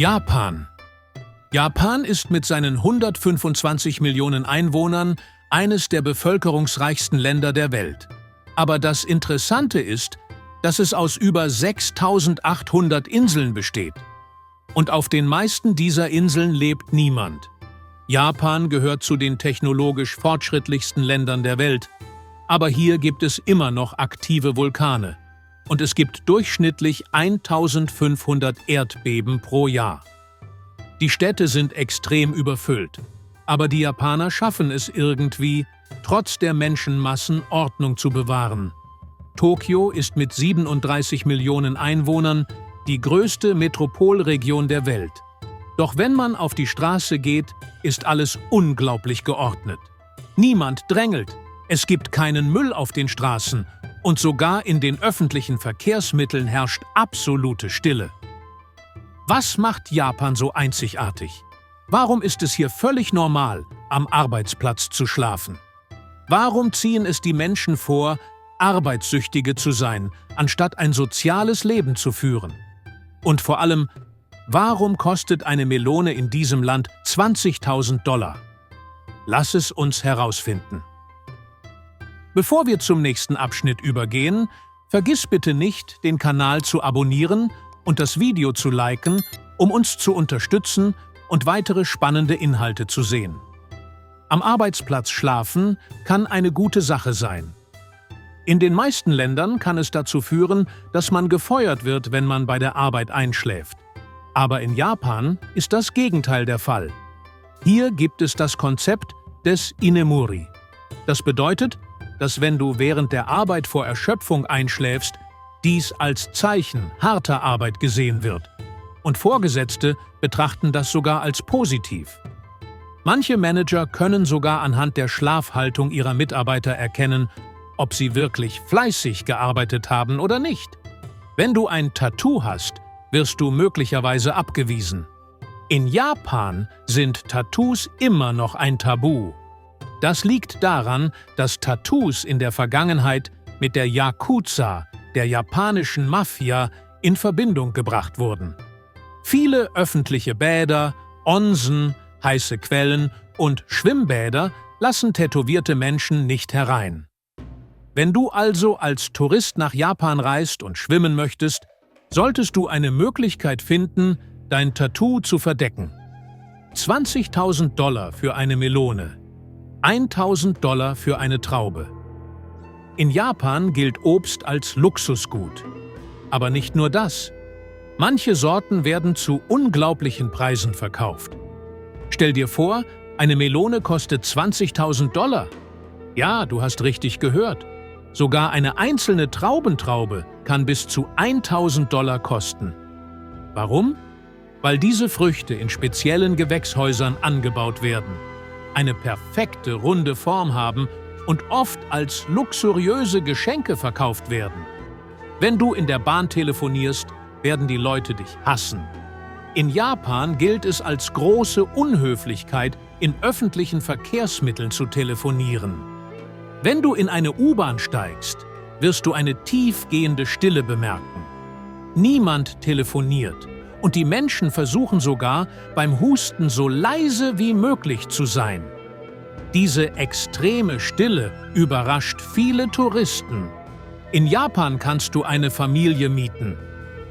Japan. Japan ist mit seinen 125 Millionen Einwohnern eines der bevölkerungsreichsten Länder der Welt. Aber das Interessante ist, dass es aus über 6.800 Inseln besteht. Und auf den meisten dieser Inseln lebt niemand. Japan gehört zu den technologisch fortschrittlichsten Ländern der Welt. Aber hier gibt es immer noch aktive Vulkane. Und es gibt durchschnittlich 1.500 Erdbeben pro Jahr. Die Städte sind extrem überfüllt. Aber die Japaner schaffen es irgendwie, trotz der Menschenmassen Ordnung zu bewahren. Tokio ist mit 37 Millionen Einwohnern die größte Metropolregion der Welt. Doch wenn man auf die Straße geht, ist alles unglaublich geordnet. Niemand drängelt, es gibt keinen Müll auf den Straßen und sogar in den öffentlichen Verkehrsmitteln herrscht absolute Stille. Was macht Japan so einzigartig? Warum ist es hier völlig normal, am Arbeitsplatz zu schlafen? Warum ziehen es die Menschen vor, Arbeitssüchtige zu sein, anstatt ein soziales Leben zu führen? Und vor allem, warum kostet eine Melone in diesem Land $20.000? Lass es uns herausfinden. Bevor wir zum nächsten Abschnitt übergehen, vergiss bitte nicht, den Kanal zu abonnieren und das Video zu liken, um uns zu unterstützen und weitere spannende Inhalte zu sehen. Am Arbeitsplatz schlafen kann eine gute Sache sein. In den meisten Ländern kann es dazu führen, dass man gefeuert wird, wenn man bei der Arbeit einschläft. Aber in Japan ist das Gegenteil der Fall. Hier gibt es das Konzept des Inemuri. Das bedeutet, dass wenn du während der Arbeit vor Erschöpfung einschläfst, dies als Zeichen harter Arbeit gesehen wird. Und Vorgesetzte betrachten das sogar als positiv. Manche Manager können sogar anhand der Schlafhaltung ihrer Mitarbeiter erkennen, ob sie wirklich fleißig gearbeitet haben oder nicht. Wenn du ein Tattoo hast, wirst du möglicherweise abgewiesen. In Japan sind Tattoos immer noch ein Tabu. Das liegt daran, dass Tattoos in der Vergangenheit mit der Yakuza, der japanischen Mafia, in Verbindung gebracht wurden. Viele öffentliche Bäder, Onsen, heiße Quellen und Schwimmbäder lassen tätowierte Menschen nicht herein. Wenn du also als Tourist nach Japan reist und schwimmen möchtest, solltest du eine Möglichkeit finden, dein Tattoo zu verdecken. $20.000 für eine Melone, $1.000 für eine Traube. In Japan gilt Obst als Luxusgut. Aber nicht nur das. Manche Sorten werden zu unglaublichen Preisen verkauft. Stell dir vor, eine Melone kostet $20.000. Ja, du hast richtig gehört. Sogar eine einzelne Traubentraube kann bis zu $1.000 kosten. Warum? Weil diese Früchte in speziellen Gewächshäusern angebaut werden, eine perfekte runde Form haben und oft als luxuriöse Geschenke verkauft werden. Wenn du in der Bahn telefonierst, werden die Leute dich hassen. In Japan gilt es als große Unhöflichkeit, in öffentlichen Verkehrsmitteln zu telefonieren. Wenn du in eine U-Bahn steigst, wirst du eine tiefgehende Stille bemerken. Niemand telefoniert und die Menschen versuchen sogar, beim Husten so leise wie möglich zu sein. Diese extreme Stille überrascht viele Touristen. In Japan kannst du eine Familie mieten.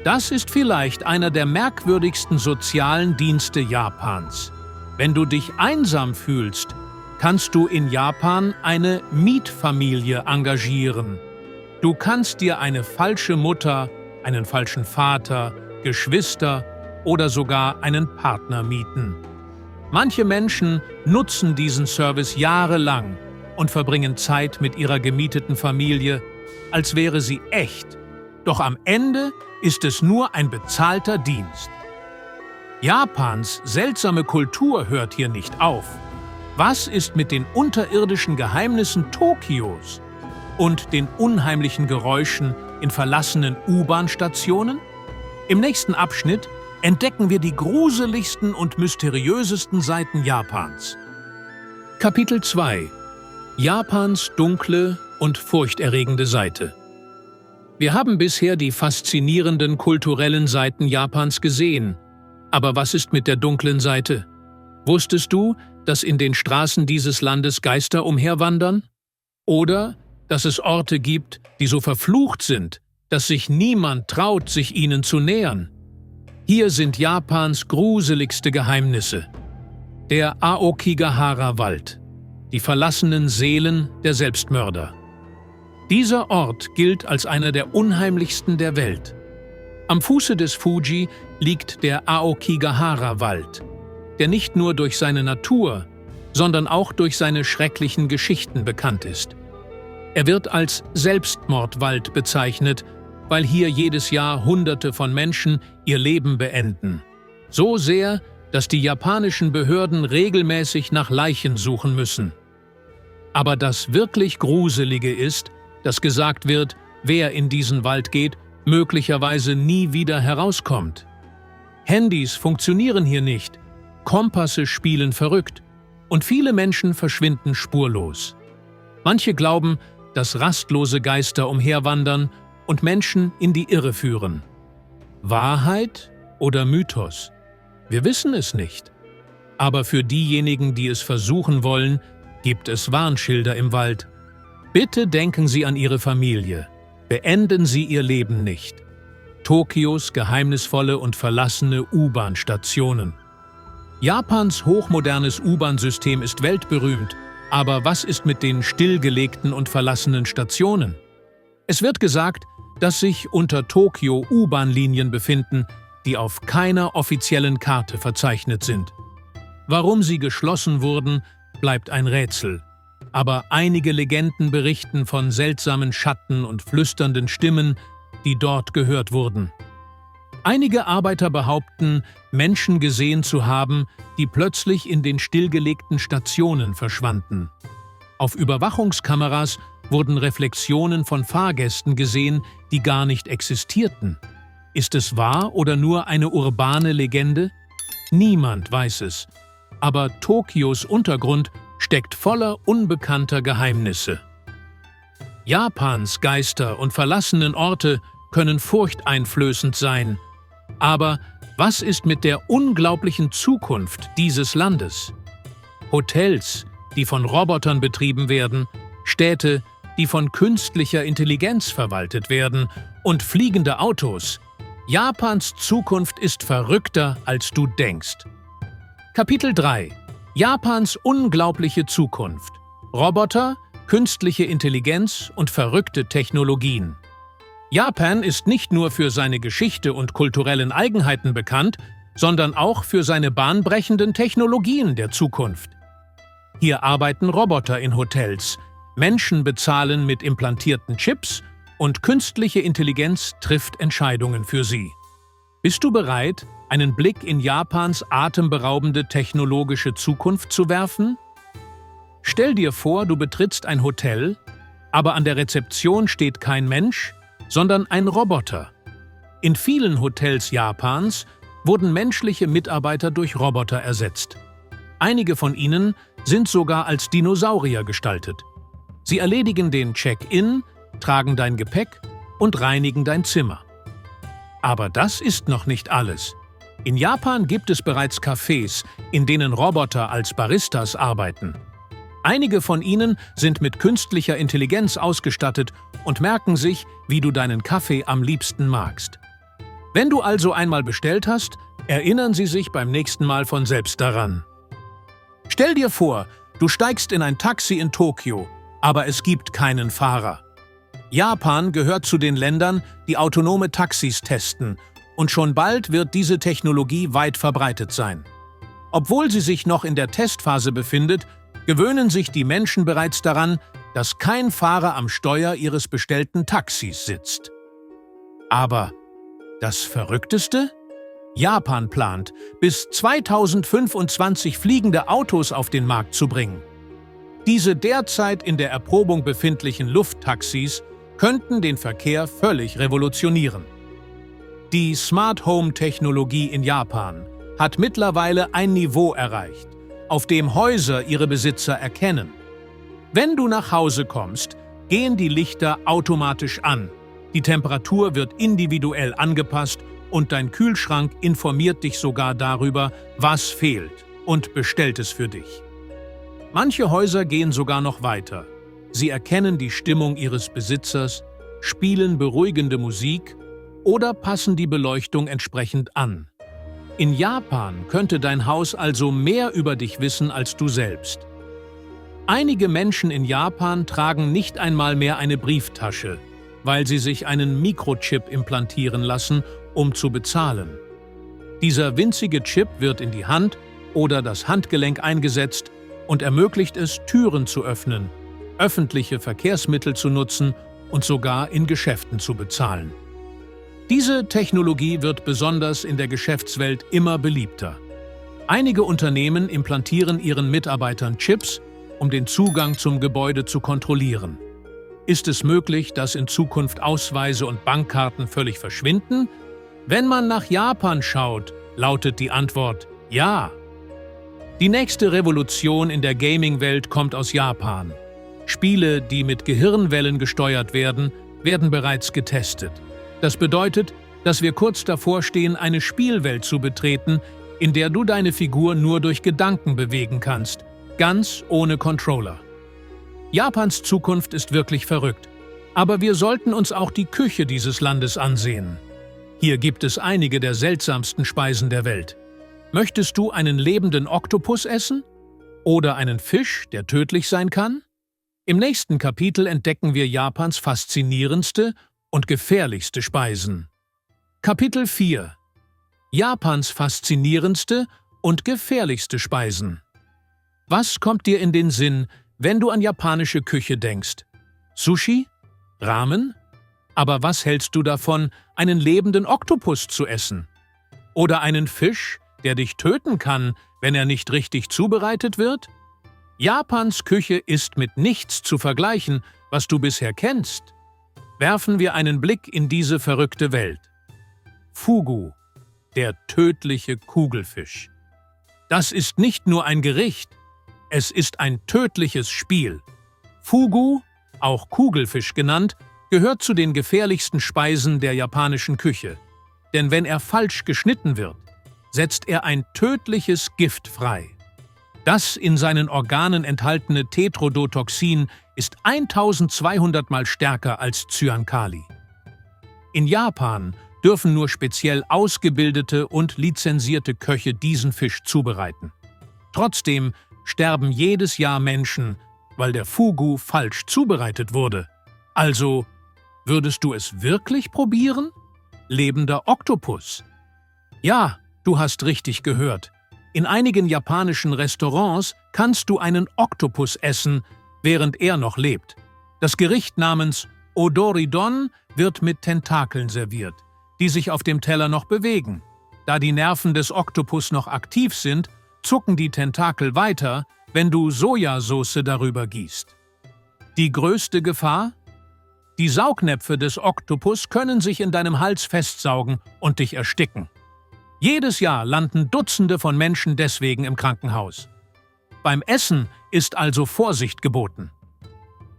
Das ist vielleicht einer der merkwürdigsten sozialen Dienste Japans. Wenn du dich einsam fühlst, kannst du in Japan eine Mietfamilie engagieren. Du kannst dir eine falsche Mutter, einen falschen Vater, Geschwister oder sogar einen Partner mieten. Manche Menschen nutzen diesen Service jahrelang und verbringen Zeit mit ihrer gemieteten Familie, als wäre sie echt. Doch am Ende ist es nur ein bezahlter Dienst. Japans seltsame Kultur hört hier nicht auf. Was ist mit den unterirdischen Geheimnissen Tokios und den unheimlichen Geräuschen in verlassenen U-Bahn-Stationen? Im nächsten Abschnitt entdecken wir die gruseligsten und mysteriösesten Seiten Japans. Kapitel 2: Japans dunkle und furchterregende Seite. Wir haben bisher die faszinierenden kulturellen Seiten Japans gesehen. Aber was ist mit der dunklen Seite? Wusstest du, dass in den Straßen dieses Landes Geister umherwandern? Oder dass es Orte gibt, die so verflucht sind, dass sich niemand traut, sich ihnen zu nähern? Hier sind Japans gruseligste Geheimnisse. Der Aokigahara-Wald, die verlassenen Seelen der Selbstmörder. Dieser Ort gilt als einer der unheimlichsten der Welt. Am Fuße des Fuji liegt der Aokigahara-Wald, der nicht nur durch seine Natur, sondern auch durch seine schrecklichen Geschichten bekannt ist. Er wird als Selbstmordwald bezeichnet, weil hier jedes Jahr Hunderte von Menschen ihr Leben beenden. So sehr, dass die japanischen Behörden regelmäßig nach Leichen suchen müssen. Aber das wirklich Gruselige ist, dass gesagt wird, wer in diesen Wald geht, möglicherweise nie wieder herauskommt. Handys funktionieren hier nicht, Kompasse spielen verrückt und viele Menschen verschwinden spurlos. Manche glauben, dass rastlose Geister umherwandern und Menschen in die Irre führen. Wahrheit oder Mythos? Wir wissen es nicht. Aber für diejenigen, die es versuchen wollen, gibt es Warnschilder im Wald. Bitte denken Sie an Ihre Familie. Beenden Sie Ihr Leben nicht. Tokios geheimnisvolle und verlassene U-Bahn-Stationen. Japans hochmodernes U-Bahn-System ist weltberühmt, aber was ist mit den stillgelegten und verlassenen Stationen? Es wird gesagt, dass sich unter Tokio U-Bahn-Linien befinden, die auf keiner offiziellen Karte verzeichnet sind. Warum sie geschlossen wurden, bleibt ein Rätsel. Aber einige Legenden berichten von seltsamen Schatten und flüsternden Stimmen, die dort gehört wurden. Einige Arbeiter behaupten, Menschen gesehen zu haben, die plötzlich in den stillgelegten Stationen verschwanden. Auf Überwachungskameras wurden Reflexionen von Fahrgästen gesehen, die gar nicht existierten. Ist es wahr oder nur eine urbane Legende? Niemand weiß es. Aber Tokios Untergrund steckt voller unbekannter Geheimnisse. Japans Geister und verlassenen Orte können furchteinflößend sein. Aber was ist mit der unglaublichen Zukunft dieses Landes? Hotels, die von Robotern betrieben werden, Städte, die von künstlicher Intelligenz verwaltet werden und fliegende Autos. Japans Zukunft ist verrückter, als du denkst. Kapitel 3: Japans unglaubliche Zukunft. Roboter, künstliche Intelligenz und verrückte Technologien. Japan ist nicht nur für seine Geschichte und kulturellen Eigenheiten bekannt, sondern auch für seine bahnbrechenden Technologien der Zukunft. Hier arbeiten Roboter in Hotels, Menschen bezahlen mit implantierten Chips und künstliche Intelligenz trifft Entscheidungen für sie. Bist du bereit, einen Blick in Japans atemberaubende technologische Zukunft zu werfen? Stell dir vor, du betrittst ein Hotel, aber an der Rezeption steht kein Mensch, sondern ein Roboter. In vielen Hotels Japans wurden menschliche Mitarbeiter durch Roboter ersetzt. Einige von ihnen sind sogar als Dinosaurier gestaltet. Sie erledigen den Check-in, tragen dein Gepäck und reinigen dein Zimmer. Aber das ist noch nicht alles. In Japan gibt es bereits Cafés, in denen Roboter als Baristas arbeiten. Einige von ihnen sind mit künstlicher Intelligenz ausgestattet und merken sich, wie du deinen Kaffee am liebsten magst. Wenn du also einmal bestellt hast, erinnern sie sich beim nächsten Mal von selbst daran. Stell dir vor, du steigst in ein Taxi in Tokio, aber es gibt keinen Fahrer. Japan gehört zu den Ländern, die autonome Taxis testen, und schon bald wird diese Technologie weit verbreitet sein. Obwohl sie sich noch in der Testphase befindet, gewöhnen sich die Menschen bereits daran, dass kein Fahrer am Steuer ihres bestellten Taxis sitzt. Aber das Verrückteste? Japan plant, bis 2025 fliegende Autos auf den Markt zu bringen. Diese derzeit in der Erprobung befindlichen Lufttaxis könnten den Verkehr völlig revolutionieren. Die Smart Home-Technologie in Japan hat mittlerweile ein Niveau erreicht, auf dem Häuser ihre Besitzer erkennen. Wenn du nach Hause kommst, gehen die Lichter automatisch an, die Temperatur wird individuell angepasst und dein Kühlschrank informiert dich sogar darüber, was fehlt und bestellt es für dich. Manche Häuser gehen sogar noch weiter. Sie erkennen die Stimmung ihres Besitzers, spielen beruhigende Musik oder passen die Beleuchtung entsprechend an. In Japan könnte dein Haus also mehr über dich wissen als du selbst. Einige Menschen in Japan tragen nicht einmal mehr eine Brieftasche, weil sie sich einen Mikrochip implantieren lassen, um zu bezahlen. Dieser winzige Chip wird in die Hand oder das Handgelenk eingesetzt und ermöglicht es, Türen zu öffnen, öffentliche Verkehrsmittel zu nutzen und sogar in Geschäften zu bezahlen. Diese Technologie wird besonders in der Geschäftswelt immer beliebter. Einige Unternehmen implantieren ihren Mitarbeitern Chips, um den Zugang zum Gebäude zu kontrollieren. Ist es möglich, dass in Zukunft Ausweise und Bankkarten völlig verschwinden? Wenn man nach Japan schaut, lautet die Antwort ja. Die nächste Revolution in der Gaming-Welt kommt aus Japan. Spiele, die mit Gehirnwellen gesteuert werden, werden bereits getestet. Das bedeutet, dass wir kurz davor stehen, eine Spielwelt zu betreten, in der du deine Figur nur durch Gedanken bewegen kannst, ganz ohne Controller. Japans Zukunft ist wirklich verrückt, aber wir sollten uns auch die Küche dieses Landes ansehen. Hier gibt es einige der seltsamsten Speisen der Welt. Möchtest du einen lebenden Oktopus essen? Oder einen Fisch, der tödlich sein kann? Im nächsten Kapitel entdecken wir Japans faszinierendste und gefährlichste Speisen. Kapitel 4: Japans faszinierendste und gefährlichste Speisen. Was kommt dir in den Sinn, wenn du an japanische Küche denkst? Sushi? Ramen? Aber was hältst du davon, einen lebenden Oktopus zu essen? Oder einen Fisch, der dich töten kann, wenn er nicht richtig zubereitet wird? Japans Küche ist mit nichts zu vergleichen, was du bisher kennst. Werfen wir einen Blick in diese verrückte Welt. Fugu, der tödliche Kugelfisch. Das ist nicht nur ein Gericht, es ist ein tödliches Spiel. Fugu, auch Kugelfisch genannt, gehört zu den gefährlichsten Speisen der japanischen Küche. Denn wenn er falsch geschnitten wird, setzt er ein tödliches Gift frei. Das in seinen Organen enthaltene Tetrodotoxin ist 1200 Mal stärker als Cyankali. In Japan dürfen nur speziell ausgebildete und lizenzierte Köche diesen Fisch zubereiten. Trotzdem sterben jedes Jahr Menschen, weil der Fugu falsch zubereitet wurde. Also, würdest du es wirklich probieren? Lebender Oktopus. Ja, du hast richtig gehört. In einigen japanischen Restaurants kannst du einen Oktopus essen, während er noch lebt. Das Gericht namens Odoridon wird mit Tentakeln serviert, die sich auf dem Teller noch bewegen. Da die Nerven des Oktopus noch aktiv sind, zucken die Tentakel weiter, wenn du Sojasauce darüber gießt. Die größte Gefahr? Die Saugnäpfe des Oktopus können sich in deinem Hals festsaugen und dich ersticken. Jedes Jahr landen Dutzende von Menschen deswegen im Krankenhaus. Beim Essen ist also Vorsicht geboten.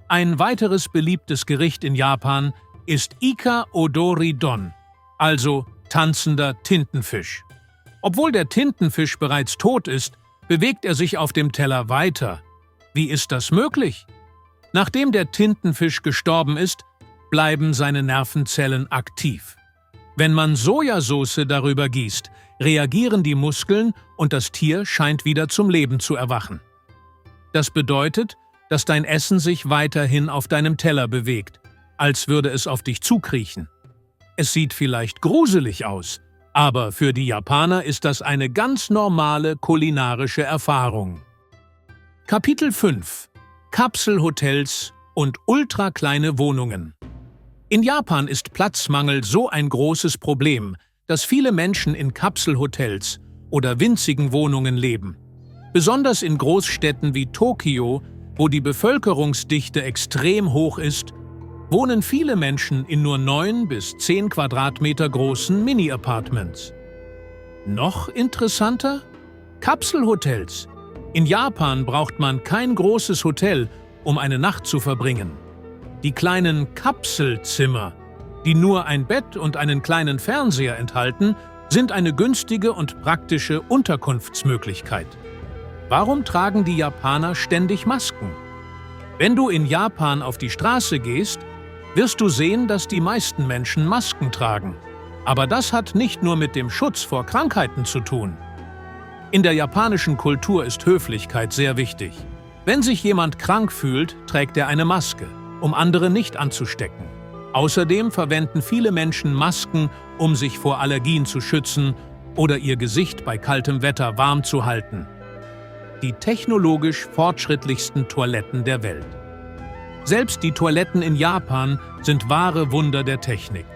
Ein weiteres beliebtes Gericht in Japan ist Ika Odori Don, also tanzender Tintenfisch. Obwohl der Tintenfisch bereits tot ist, bewegt er sich auf dem Teller weiter. Wie ist das möglich? Nachdem der Tintenfisch gestorben ist, bleiben seine Nervenzellen aktiv. Wenn man Sojasauce darüber gießt, reagieren die Muskeln und das Tier scheint wieder zum Leben zu erwachen. Das bedeutet, dass dein Essen sich weiterhin auf deinem Teller bewegt, als würde es auf dich zukriechen. Es sieht vielleicht gruselig aus, aber für die Japaner ist das eine ganz normale kulinarische Erfahrung. Kapitel 5: Kapselhotels und ultrakleine Wohnungen. In Japan ist Platzmangel so ein großes Problem, dass viele Menschen in Kapselhotels oder winzigen Wohnungen leben. Besonders in Großstädten wie Tokio, wo die Bevölkerungsdichte extrem hoch ist, wohnen viele Menschen in nur 9 bis 10 Quadratmeter großen Mini-Apartments. Noch interessanter? Kapselhotels. In Japan braucht man kein großes Hotel, um eine Nacht zu verbringen. Die kleinen Kapselzimmer die nur ein Bett und einen kleinen Fernseher enthalten, sind eine günstige und praktische Unterkunftsmöglichkeit. Warum tragen die Japaner ständig Masken? Wenn du in Japan auf die Straße gehst, wirst du sehen, dass die meisten Menschen Masken tragen. Aber das hat nicht nur mit dem Schutz vor Krankheiten zu tun. In der japanischen Kultur ist Höflichkeit sehr wichtig. Wenn sich jemand krank fühlt, trägt er eine Maske, um andere nicht anzustecken. Außerdem verwenden viele Menschen Masken, um sich vor Allergien zu schützen oder ihr Gesicht bei kaltem Wetter warm zu halten. Die technologisch fortschrittlichsten Toiletten der Welt. Selbst die Toiletten in Japan sind wahre Wunder der Technik.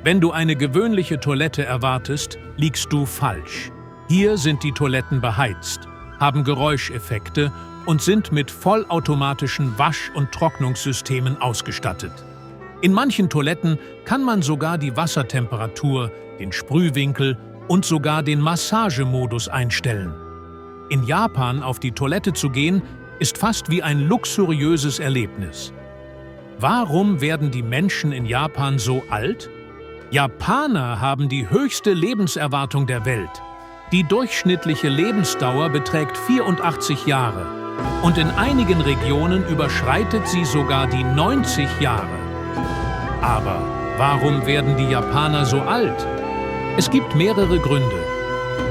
Wenn du eine gewöhnliche Toilette erwartest, liegst du falsch. Hier sind die Toiletten beheizt, haben Geräuscheffekte und sind mit vollautomatischen Wasch- und Trocknungssystemen ausgestattet. In manchen Toiletten kann man sogar die Wassertemperatur, den Sprühwinkel und sogar den Massagemodus einstellen. In Japan auf die Toilette zu gehen, ist fast wie ein luxuriöses Erlebnis. Warum werden die Menschen in Japan so alt? Japaner haben die höchste Lebenserwartung der Welt. Die durchschnittliche Lebensdauer beträgt 84 Jahre und in einigen Regionen überschreitet sie sogar die 90 Jahre. Aber warum werden die Japaner so alt? Es gibt mehrere Gründe.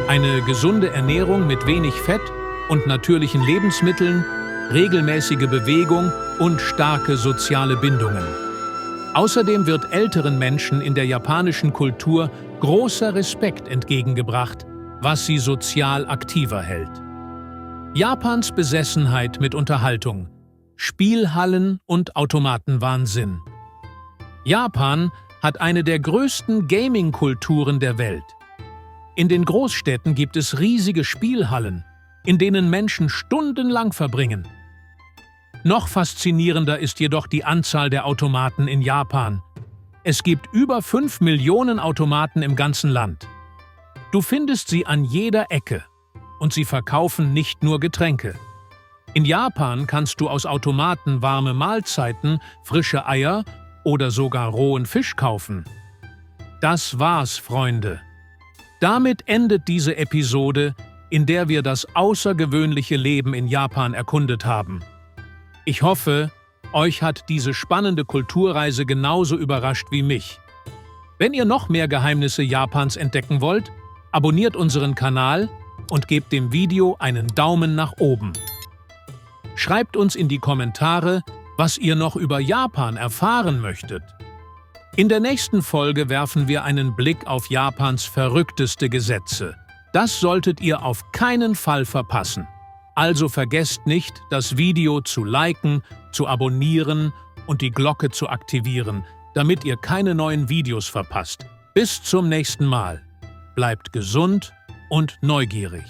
Eine gesunde Ernährung mit wenig Fett und natürlichen Lebensmitteln, regelmäßige Bewegung und starke soziale Bindungen. Außerdem wird älteren Menschen in der japanischen Kultur großer Respekt entgegengebracht, was sie sozial aktiver hält. Japans Besessenheit mit Unterhaltung, Spielhallen und Automatenwahnsinn. Japan hat eine der größten Gaming-Kulturen der Welt. In den Großstädten gibt es riesige Spielhallen, in denen Menschen stundenlang verbringen. Noch faszinierender ist jedoch die Anzahl der Automaten in Japan. Es gibt über 5 Millionen Automaten im ganzen Land. Du findest sie an jeder Ecke und sie verkaufen nicht nur Getränke. In Japan kannst du aus Automaten warme Mahlzeiten, frische Eier oder sogar rohen Fisch kaufen. Das war's, Freunde. Damit endet diese Episode, in der wir das außergewöhnliche Leben in Japan erkundet haben. Ich hoffe, euch hat diese spannende Kulturreise genauso überrascht wie mich. Wenn ihr noch mehr Geheimnisse Japans entdecken wollt, abonniert unseren Kanal und gebt dem Video einen Daumen nach oben. Schreibt uns in die Kommentare, was ihr noch über Japan erfahren möchtet. In der nächsten Folge werfen wir einen Blick auf Japans verrückteste Gesetze. Das solltet ihr auf keinen Fall verpassen. Also vergesst nicht, das Video zu liken, zu abonnieren und die Glocke zu aktivieren, damit ihr keine neuen Videos verpasst. Bis zum nächsten Mal. Bleibt gesund und neugierig.